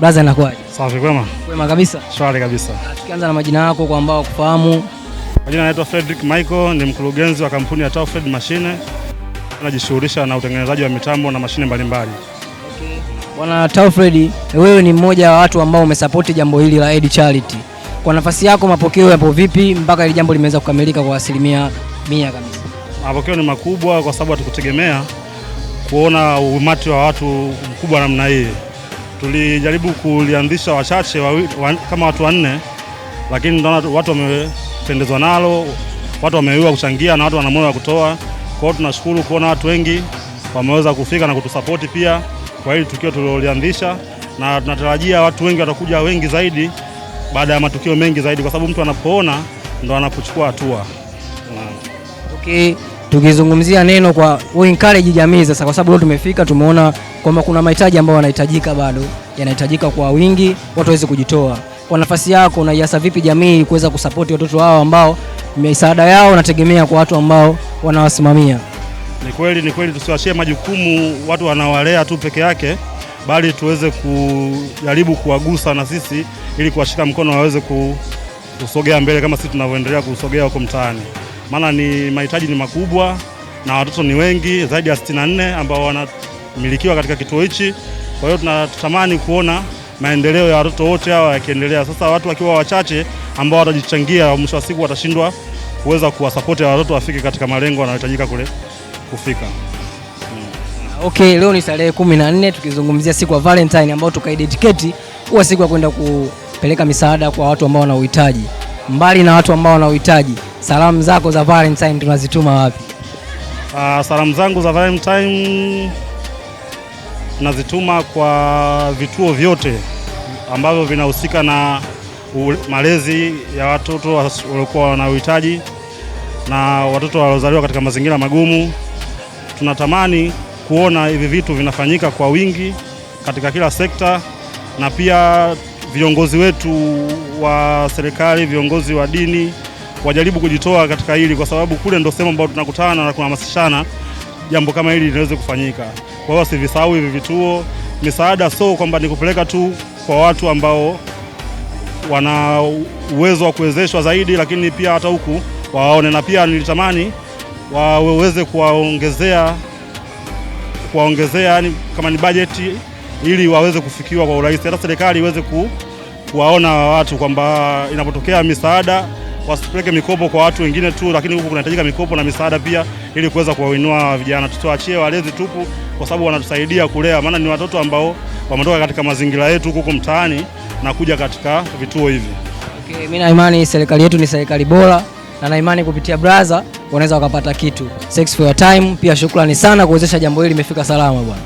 Brother inakuaje? Safi kwema? Kwema kabisa. Shwari kabisa. Tukianza na majina yako kwa ambao kufahamu. Majina naitwa Fredrick Michael, ni mkurugenzi wa kampuni ya Taufred Machine. Najishughulisha na utengenezaji wa mitambo na mashine mbalimbali. Okay. Bwana Taufred, wewe ni mmoja wa watu ambao umesapoti jambo hili la Aid Charity. Kwa nafasi yako mapokeo yapo vipi mpaka hili jambo limeweza kukamilika kwa 100% kabisa? Mapokeo ni makubwa kwa sababu hatukutegemea kuona umati wa watu mkubwa namna hii. Tulijaribu kulianzisha wachache kama watu 4, lakini watu wamependezwa nalo, watu wameiwa kuchangia na watu wana moyo wa kutoa. Kwa hiyo tunashukuru kuona watu wengi wameweza kufika na kutusapoti pia kwa hili tukio tulilolianzisha, na tunatarajia watu wengi watakuja wengi zaidi baada ya matukio mengi zaidi, kwa sababu mtu anapoona ndo anapochukua hatua. Okay, tukizungumzia neno kwa encourage jamii sasa, kwa sababu leo tumefika tumeona kwamba kuna mahitaji ambayo yanahitajika, bado yanahitajika kwa wingi, watu waweze kujitoa. Kwa nafasi yako unaiasa vipi jamii kuweza kusupport watoto hao ambao misaada yao nategemea kwa watu ambao wanawasimamia? Ni kweli tusiwachie majukumu watu wanawalea tu peke yake, bali tuweze kujaribu kuwagusa na sisi ili kuwashika mkono waweze kusogea mbele kama sisi tunavyoendelea kusogea huko mtaani. Maana ni mahitaji ni makubwa na watoto ni wengi zaidi ya 64 ambao wanamilikiwa katika kituo hichi. Kwa hiyo tunatamani kuona maendeleo ya watoto wote hawa yakiendelea. Sasa watu wakiwa wachache ambao watajichangia, mwisho wa siku watashindwa kuweza kuwasapoti watoto wafike katika malengo wanayohitajika kule kufika. Okay, leo ni tarehe 14 tukizungumzia siku ya Valentine ambao tukaidedicate kuwa siku ya kwenda kupeleka misaada kwa watu ambao wana uhitaji. Mbali na watu ambao wana uhitaji, salamu zako za Valentine tunazituma wapi? Salamu zangu za Valentine nazituma kwa vituo vyote ambavyo vinahusika na malezi ya watoto waliokuwa wana uhitaji na watoto waliozaliwa katika mazingira magumu. Tunatamani kuona hivi vitu vinafanyika kwa wingi katika kila sekta, na pia viongozi wetu wa serikali, viongozi wa dini wajaribu kujitoa katika hili, kwa sababu kule ndio sehemu ambapo tunakutana na kuhamasishana jambo kama hili liweze kufanyika. Kwa hiyo sivisahau hivi vituo. Misaada sio kwamba ni kupeleka tu kwa watu ambao wana uwezo wa kuwezeshwa zaidi, lakini pia hata huku waone, na pia nilitamani waweze kuwaongezea yani kama ni bajeti ili waweze kufikiwa kwa urahisi. Hata serikali iweze kuwaona watu kwamba inapotokea misaada wasipeleke mikopo kwa watu wengine tu, lakini huku kunahitajika mikopo na misaada pia ili kuweza kuwainua vijana. Tusiwaachie walezi tupu, kwa sababu wanatusaidia kulea, maana ni watoto ambao wametoka katika mazingira yetu huko mtaani na kuja katika vituo hivi. Okay, mimi na imani serikali yetu ni serikali bora, na imani kupitia brother wanaweza wakapata kitu. Thanks for your time. Pia shukrani sana kuwezesha jambo hili limefika salama bwana.